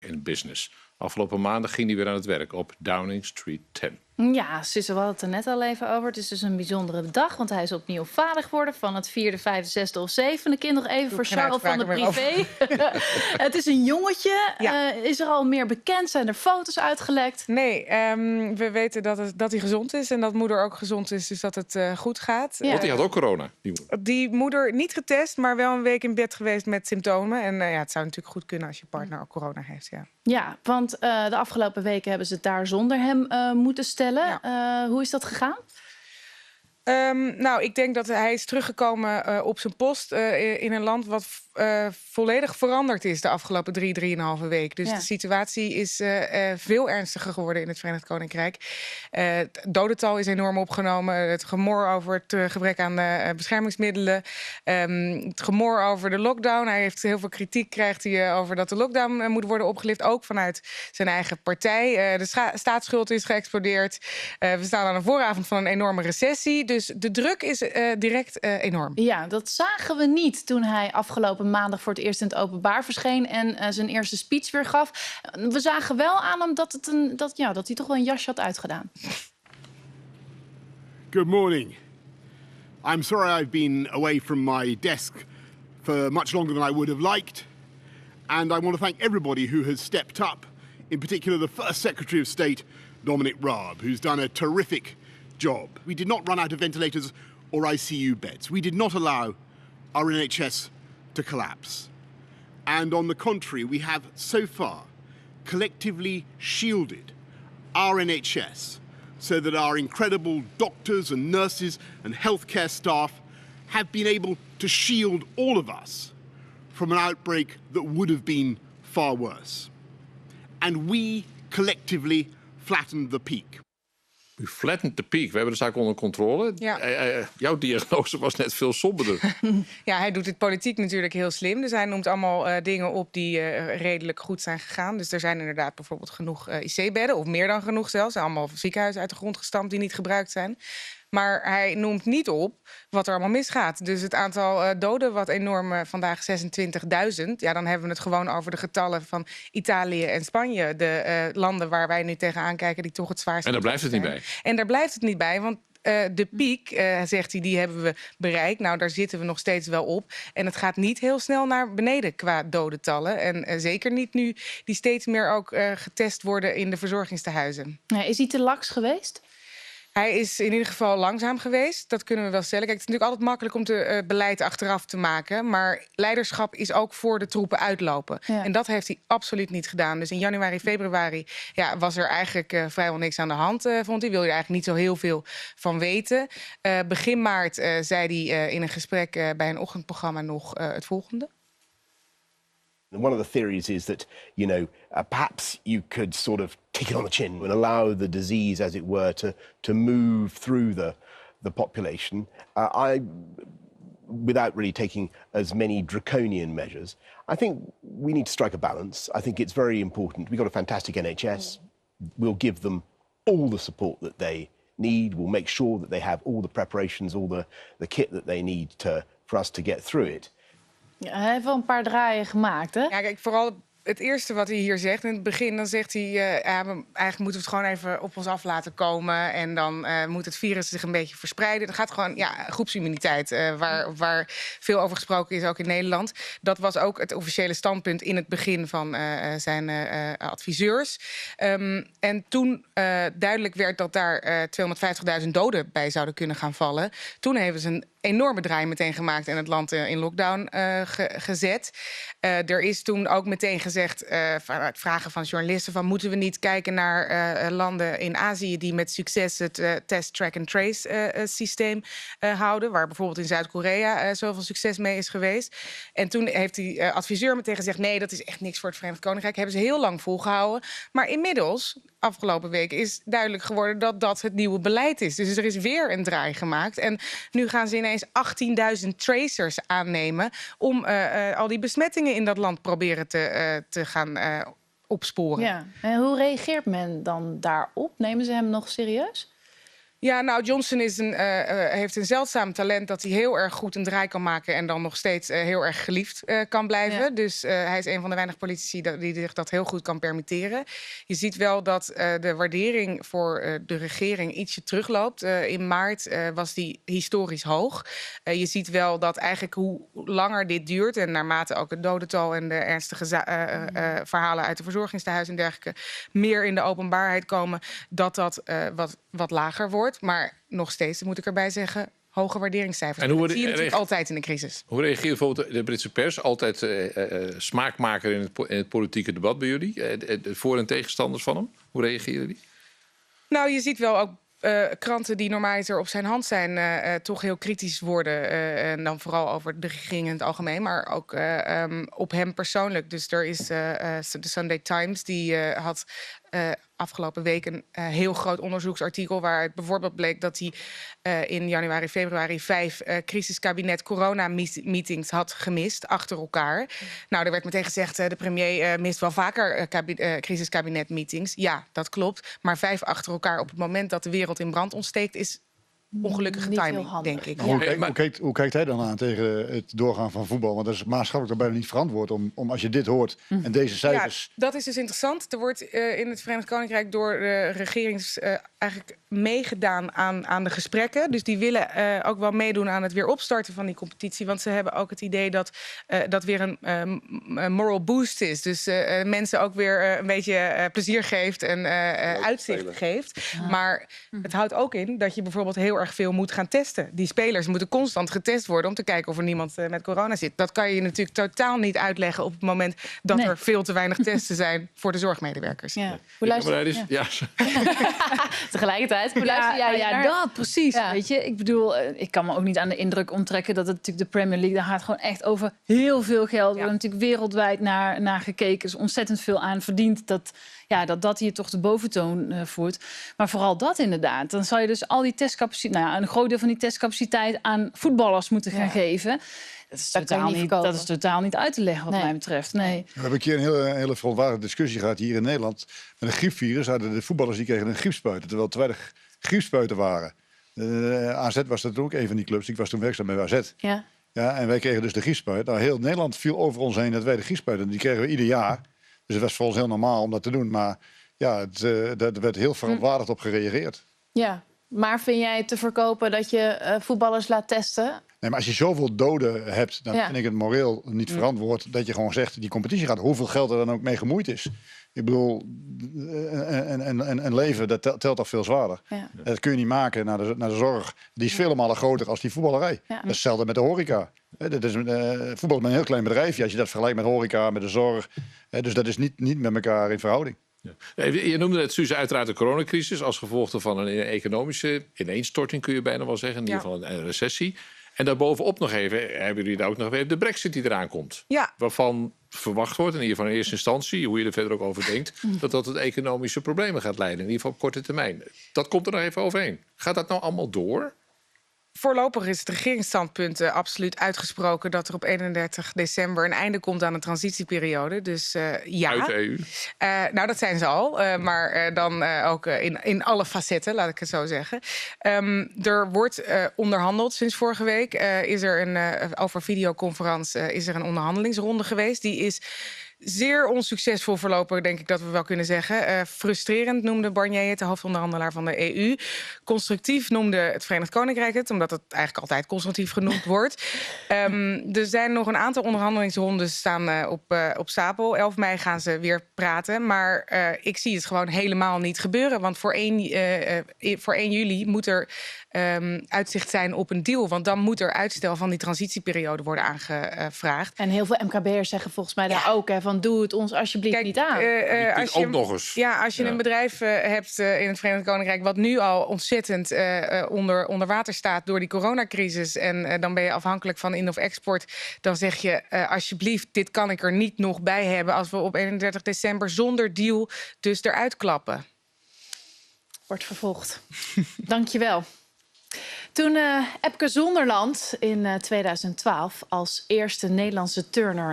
in business. Afgelopen maandag ging hij weer aan het werk op Downing Street 10. Ja, Suse, we hadden het er net al even over. Het is dus een bijzondere dag, want hij is opnieuw vader geworden van het 4e, 5e, 6e of 7e kind. Nog even voor Charles van de privé. Het is een jongetje. Ja. Is er al meer bekend? Zijn er foto's uitgelekt? Nee, we weten dat hij gezond is en dat moeder ook gezond is, dus dat het goed gaat. Ja. Want die had ook corona, die moeder. Die moeder niet getest, maar wel een week in bed geweest met symptomen. En het zou natuurlijk goed kunnen als je partner ook corona heeft, ja. Ja, want de afgelopen weken hebben ze het daar zonder hem moeten stellen. Ja. Hoe is dat gegaan? Ik denk dat hij is teruggekomen op zijn post in een land wat volledig veranderd is de afgelopen 3,5 week. Dus de situatie is veel ernstiger geworden in het Verenigd Koninkrijk. Het dodental is enorm opgenomen. Het gemor over het gebrek aan beschermingsmiddelen. Het gemor over de lockdown. Hij heeft heel veel kritiek krijgt hij over dat de lockdown moet worden opgelicht. Ook vanuit zijn eigen partij. De staatsschuld is geëxplodeerd. We staan aan de vooravond van een enorme recessie. Dus de druk is direct enorm. Ja, dat zagen we niet toen hij afgelopen maandag voor het eerst in het openbaar verscheen en zijn eerste speech weer gaf. We zagen wel aan hem dat hij toch wel een jasje had uitgedaan. Good morning. I'm sorry I've been away from my desk for much longer than I would have liked. And I want to thank everybody who has stepped up, in particular the First Secretary of State, Dominic Raab, who's done a terrific job. We did not run out of ventilators or ICU beds. We did not allow our NHS to collapse. And on the contrary, we have so far collectively shielded our NHS so that our incredible doctors and nurses and healthcare staff have been able to shield all of us from an outbreak that would have been far worse. And we collectively flattened the peak. U flattened the peak. We hebben de zaak onder controle. Ja. Jouw diagnose was net veel somberder. Ja, hij doet het politiek natuurlijk heel slim. Dus hij noemt allemaal dingen op die redelijk goed zijn gegaan. Dus er zijn inderdaad bijvoorbeeld genoeg IC-bedden, of meer dan genoeg zelfs. Allemaal ziekenhuizen uit de grond gestampt die niet gebruikt zijn. Maar hij noemt niet op wat er allemaal misgaat. Dus het aantal doden, wat enorm vandaag 26.000. Ja, dan hebben we het gewoon over de getallen van Italië en Spanje. De landen waar wij nu tegenaan kijken die toch het zwaarst zijn. En daar blijft het niet bij. En daar blijft het niet bij, want de piek, zegt hij, die hebben we bereikt. Nou, daar zitten we nog steeds wel op. En het gaat niet heel snel naar beneden qua dodentallen. En zeker niet nu die steeds meer ook getest worden in de verzorgingstehuizen. Ja, is hij te laks geweest? Hij is in ieder geval langzaam geweest. Dat kunnen we wel stellen. Kijk, het is natuurlijk altijd makkelijk om te beleid achteraf te maken. Maar leiderschap is ook voor de troepen uitlopen. Ja. En dat heeft hij absoluut niet gedaan. Dus in januari, februari was er eigenlijk vrijwel niks aan de hand, vond hij. Wil je er eigenlijk niet zo heel veel van weten. Begin maart zei hij in een gesprek bij een ochtendprogramma nog het volgende. One of the theories is that, perhaps you could sort of take it on the chin and allow the disease, as it were, to move through the population. Without really taking as many draconian measures. I think we need to strike a balance. I think it's very important. We've got a fantastic NHS. We'll give them all the support that they need. We'll make sure that they have all the preparations, all the kit that they need for us to get through it. Ja, hij heeft wel een paar draaien gemaakt, hè? Ja, kijk, vooral het eerste wat hij hier zegt, in het begin, dan zegt hij, eigenlijk moeten we het gewoon even op ons af laten komen. En dan moet het virus zich een beetje verspreiden. Dat gaat gewoon, groepsimmuniteit, waar veel over gesproken is, ook in Nederland. Dat was ook het officiële standpunt in het begin van zijn adviseurs. En toen duidelijk werd dat daar 250.000 doden bij zouden kunnen gaan vallen. Toen hebben ze een enorme draai meteen gemaakt en het land in lockdown gezet. Er is toen ook meteen gezegd, vanuit vragen van journalisten, van moeten we niet kijken naar landen in Azië die met succes het test, track and trace systeem houden, waar bijvoorbeeld in Zuid-Korea zoveel succes mee is geweest. En toen heeft die adviseur meteen gezegd, nee, dat is echt niks voor het Verenigd Koninkrijk. Hebben ze heel lang volgehouden. Maar inmiddels, afgelopen weken, is duidelijk geworden dat dat het nieuwe beleid is. Dus er is weer een draai gemaakt. En nu gaan ze ineens 18.000 tracers aannemen om al die besmettingen in dat land proberen te gaan opsporen. Ja. En hoe reageert men dan daarop? Nemen ze hem nog serieus? Ja, nou, Johnson heeft een zeldzaam talent dat hij heel erg goed een draai kan maken en dan nog steeds heel erg geliefd kan blijven. Ja. Dus hij is een van de weinige politici die zich dat heel goed kan permitteren. Je ziet wel dat de waardering voor de regering ietsje terugloopt. In maart was die historisch hoog. Je ziet wel dat eigenlijk hoe langer dit duurt en naarmate ook het dodental en de ernstige verhalen uit de verzorgingstehuizen en dergelijke meer in de openbaarheid komen, dat wat lager wordt. Maar nog steeds, dat moet ik erbij zeggen, hoge waarderingscijfers. En dat zie je natuurlijk altijd in de crisis. Hoe reageert bijvoorbeeld de Britse pers? Altijd smaakmaker in het politieke debat bij jullie. De voor- en tegenstanders van hem. Hoe reageren die? Nou, je ziet wel ook kranten die normaliter op zijn hand zijn, toch heel kritisch worden. En dan vooral over de regering in het algemeen, maar ook op hem persoonlijk. Dus er is de Sunday Times, die had afgelopen week een heel groot onderzoeksartikel waaruit bijvoorbeeld bleek dat hij in januari, februari 5 crisiskabinet corona-meetings had gemist achter elkaar. Nou, er werd meteen gezegd, de premier mist wel vaker crisiskabinet-meetings. Ja, dat klopt. Maar 5 achter elkaar op het moment dat de wereld in brand ontsteekt is ongelukkige timing, denk ik. Hoe kijkt hij dan aan tegen het doorgaan van voetbal? Want dat is maatschappelijk bijna niet verantwoord om als je dit hoort en deze cijfers... Ja, dat is dus interessant. Er wordt in het Verenigd Koninkrijk door de regerings eigenlijk meegedaan aan de gesprekken. Dus die willen ook wel meedoen aan het weer opstarten van die competitie. Want ze hebben ook het idee dat dat weer een moral boost is. Dus mensen ook weer een beetje plezier geeft en uitzicht geeft. Ja. Maar het houdt ook in dat je bijvoorbeeld heel erg veel moet gaan testen. Die spelers moeten constant getest worden om te kijken of er niemand met corona zit. Dat kan je natuurlijk totaal niet uitleggen op het moment dat er veel te weinig testen zijn voor de zorgmedewerkers. Ja. Hoe luister je? Ja. Tegelijkertijd, hoe luister jij naar? Dat precies. Ja. Weet je, ik bedoel, ik kan me ook niet aan de indruk onttrekken dat het natuurlijk de Premier League, daar gaat gewoon echt over heel veel geld. Er wordt natuurlijk wereldwijd naar gekeken. Er is ontzettend veel aan verdiend dat hier toch de boventoon voert. Maar vooral dat inderdaad. Dan zou je dus al die testcapaciteit, een groot deel van die testcapaciteit aan voetballers moeten gaan geven. Dat is totaal niet uit te leggen wat mij betreft. Nee. We hebben een keer een hele verontwaardigde discussie gehad hier in Nederland. Met een griepvirus hadden de voetballers die kregen een griepspuit, terwijl te weinig griepspuiten waren. AZ was dat ook een van die clubs. Ik was toen werkzaam bij AZ. Ja, en wij kregen dus de griepspuit. Nou, heel Nederland viel over ons heen dat wij de griepspuiten. Die kregen we ieder jaar. Dus het was voor ons heel normaal om dat te doen. Maar ja, er werd heel verontwaardigd op gereageerd. Ja, maar vind jij het te verkopen dat je voetballers laat testen? Nee, maar als je zoveel doden hebt, dan vind ik het moreel niet verantwoord dat je gewoon zegt, die competitie gaat, hoeveel geld er dan ook mee gemoeid is. Ik bedoel, een leven, dat telt toch veel zwaarder. Ja. Dat kun je niet maken naar de zorg. Die is vele malen groter als die voetballerij. Ja. Dat is hetzelfde met de horeca. Voetbal is een heel klein bedrijfje als je dat vergelijkt met horeca, met de zorg. Dus dat is niet met elkaar in verhouding. Ja. Je noemde net, Suse, uiteraard de coronacrisis als gevolg van een economische ineenstorting, kun je bijna wel zeggen. In ieder geval een recessie. En daarbovenop nog even, hebben jullie daar ook nog even de Brexit die eraan komt. Ja. Waarvan verwacht wordt, in ieder geval in eerste instantie, hoe je er verder ook over denkt, dat tot economische problemen gaat leiden. In ieder geval op korte termijn. Dat komt er nog even overheen. Gaat dat nou allemaal door? Voorlopig is het regeringsstandpunt absoluut uitgesproken dat er op 31 december een einde komt aan de transitieperiode. Dus ja. Uit de EU? Nou, dat zijn ze al. Maar dan ook in alle facetten, laat ik het zo zeggen. Er wordt onderhandeld sinds vorige week. Is er over videoconferentie is er een onderhandelingsronde geweest. Die is zeer onsuccesvol verlopen, denk ik dat we wel kunnen zeggen. Frustrerend noemde Barnier het, de hoofdonderhandelaar van de EU. Constructief noemde het Verenigd Koninkrijk het, omdat het eigenlijk altijd constructief genoemd wordt. Er zijn nog een aantal onderhandelingsrondes staan op stapel. 11 mei gaan ze weer praten. Maar ik zie het gewoon helemaal niet gebeuren. Want voor 1 juli moet er uitzicht zijn op een deal. Want dan moet er uitstel van die transitieperiode worden aangevraagd. En heel veel MKB'ers zeggen volgens mij daar ook, hè, van doe het ons alsjeblieft niet aan. Als je een bedrijf hebt in het Verenigd Koninkrijk wat nu al ontzettend onder water staat door die coronacrisis en dan ben je afhankelijk van in- of export, dan zeg je alsjeblieft, dit kan ik er niet nog bij hebben als we op 31 december zonder deal dus eruit klappen. Wordt vervolgd. Dank je wel. Toen Epke Zonderland in 2012 als eerste Nederlandse turner